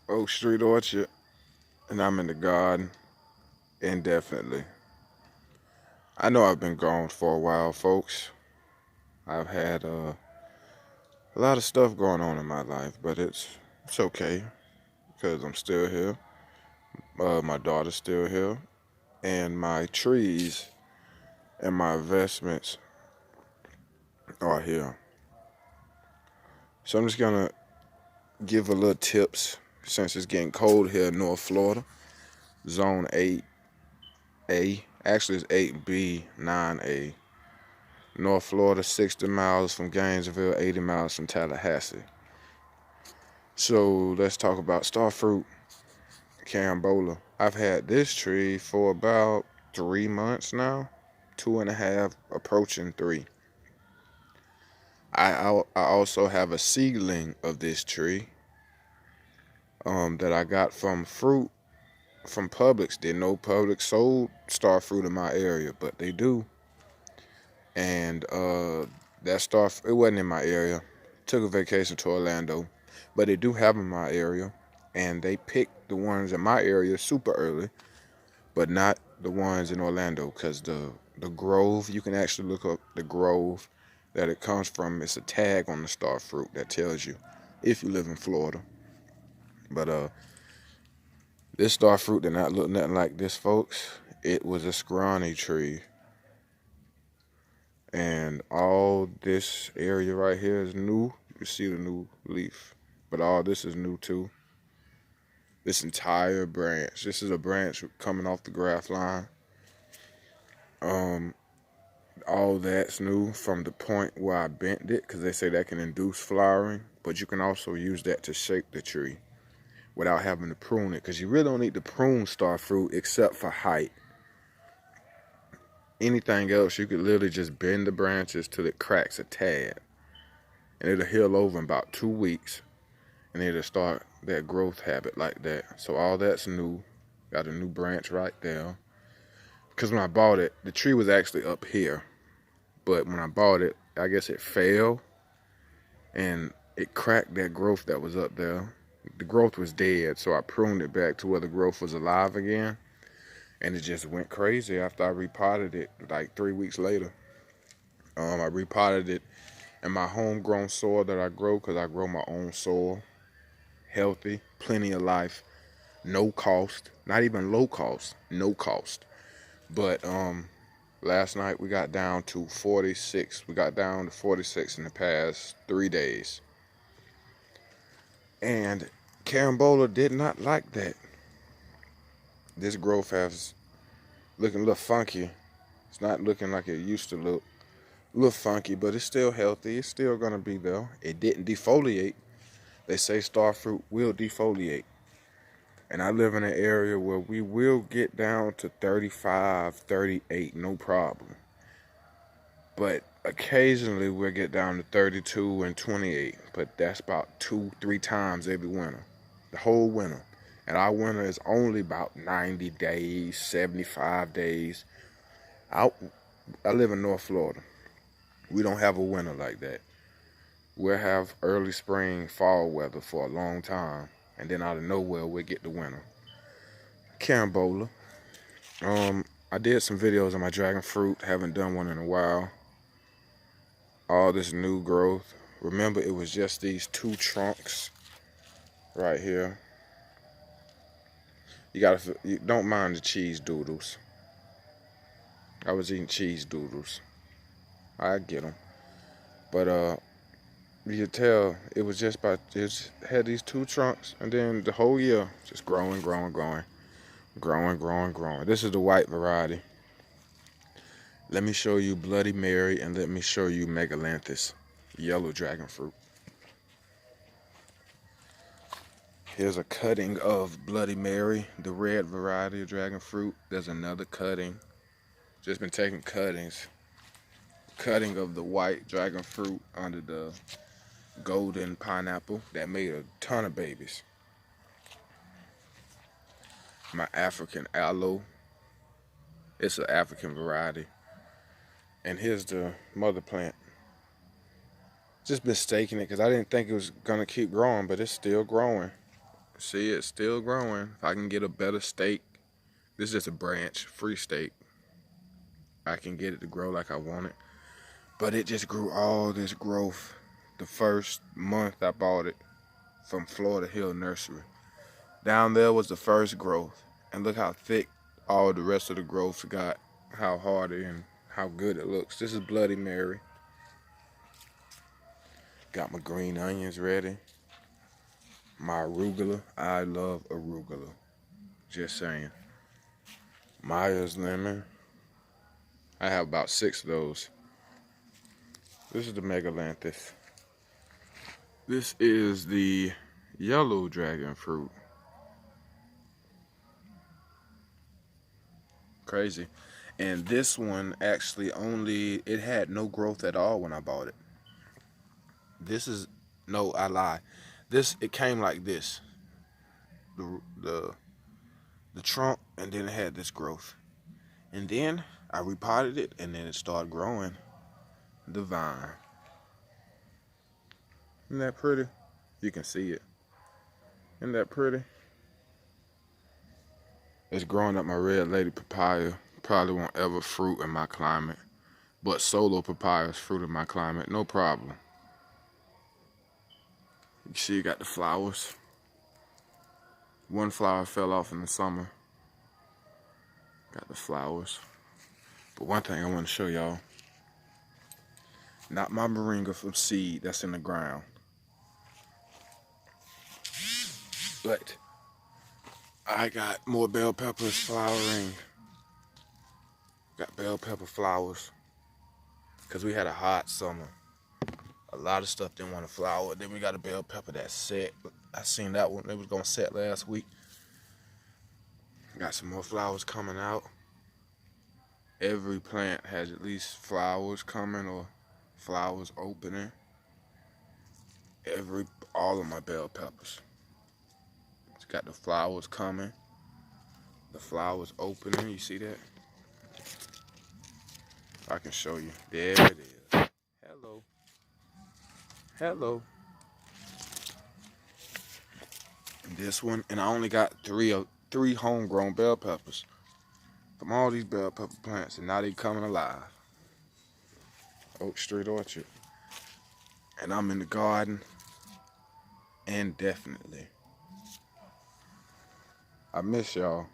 Oak Street Orchard, and I'm in the garden indefinitely. I know I've been gone for a while, folks. I've had a lot of stuff going on in my life, but it's okay because I'm still here. My daughter's still here, and my trees and my investments are here. So I'm just gonna give a little tips since it's getting cold here in North Florida. Zone 8A, actually it's 8B, 9A. North Florida, 60 miles from Gainesville, 80 miles from Tallahassee. So let's talk about starfruit carambola. I've had this tree for about 3 months now, 2.5, approaching 3. I also have a seedling of this tree that I got from Publix. Didn't know Publix sold starfruit in my area, but they do. And it wasn't in my area. Took a vacation to Orlando, but they do have them in my area, and they picked the ones in my area super early, but not the ones in Orlando, because the grove, you can actually look up the grove that it comes from. It's a tag on the star fruit that tells you if you live in Florida. But this star fruit did not look nothing like this, folks. It was a scrawny tree, and all this area right here is new. You can see the new leaf, but all this is new too. This entire branch. This is a branch coming off the graft line. Um, all that's new from the point where I bent it, because they say that can induce flowering, but you can also use that to shape the tree without having to prune it, because you really don't need to prune star fruit except for height. Anything else, you could literally just bend the branches till it cracks a tad, and it'll heal over in about 2 weeks, and it'll start that growth habit like that. So all that's new. Got a new branch right there. Because when I bought it, the tree was actually up here, but when I bought it, I guess it fell and it cracked that growth that was up there. The growth was dead, so I pruned it back to where the growth was alive again, and it just went crazy after I repotted it like 3 weeks later. I repotted it in my homegrown soil that I grow, because I grow my own soil. Healthy, plenty of life, no cost, not even low cost, no cost. But last night we got down to 46. We got down to 46 in the past 3 days. And Carambola did not like that. This growth has looking a little funky. It's not looking like it used to look. A little funky, but it's still healthy. It's still gonna be there. It didn't defoliate. They say starfruit will defoliate. And I live in an area where we will get down to 35, 38, no problem. But occasionally we'll get down to 32 and 28. But that's about 2, 3 times every winter. The whole winter. And our winter is only about 90 days, 75 days. I live in North Florida. We don't have a winter like that. We'll have early spring, fall weather for a long time. And then out of nowhere, we'll get the winter. Carambola. I did some videos on my dragon fruit. Haven't done one in a while. All this new growth. Remember, it was just these 2 trunks right here. You don't mind the cheese doodles. I was eating cheese doodles. I get them. But you could tell it was just it had these 2 trunks, and then the whole year just growing, growing, growing, growing, growing, growing. This is the white variety. Let me show you Bloody Mary, and let me show you Megalanthus, yellow dragon fruit. Here's a cutting of Bloody Mary, the red variety of dragon fruit. There's another cutting. Just been taking cuttings. Cutting of the white dragon fruit under the golden pineapple that made a ton of babies. My African aloe. It's an African variety. And here's the mother plant. Just been staking it because I didn't think it was going to keep growing, but it's still growing. See, it's still growing. If I can get a better stake, this is just a branch, free stake. I can get it to grow like I want it. But it just grew all this growth the first month I bought it from Florida Hill Nursery. Down there was the first growth. And look how thick all the rest of the growth got, how hardy and how good it looks. This is Bloody Mary. Got my green onions ready. My arugula. I love arugula. Just saying. Maya's lemon. I have about 6 of those. This is the Megalanthus. This is the yellow dragon fruit. Crazy. And this one actually it had no growth at all when I bought it. This is, no, I lie. It came like this. The trunk, and then it had this growth. And then I repotted it, and then it started growing the vine. Isn't that pretty? You can see it. Isn't that pretty? It's growing up my red lady papaya. Probably won't ever fruit in my climate. But solo papayas fruit in my climate, no problem. You see, you got the flowers. One flower fell off in the summer. Got the flowers. But one thing I want to show y'all. Not my moringa from seed that's in the ground. But I got more bell peppers flowering. Got bell pepper flowers. Because we had a hot summer. A lot of stuff didn't want to flower. Then we got a bell pepper that set. I seen that one. It was going to set last week. Got some more flowers coming out. Every plant has at least flowers coming or flowers opening. All of my bell peppers. It's got the flowers coming. The flowers opening. You see that? I can show you. There it is. Hello. Hello. And this one, and I only got three homegrown bell peppers from all these bell pepper plants, and now they coming alive. Oak Street Orchard. And I'm in the garden indefinitely. I miss y'all.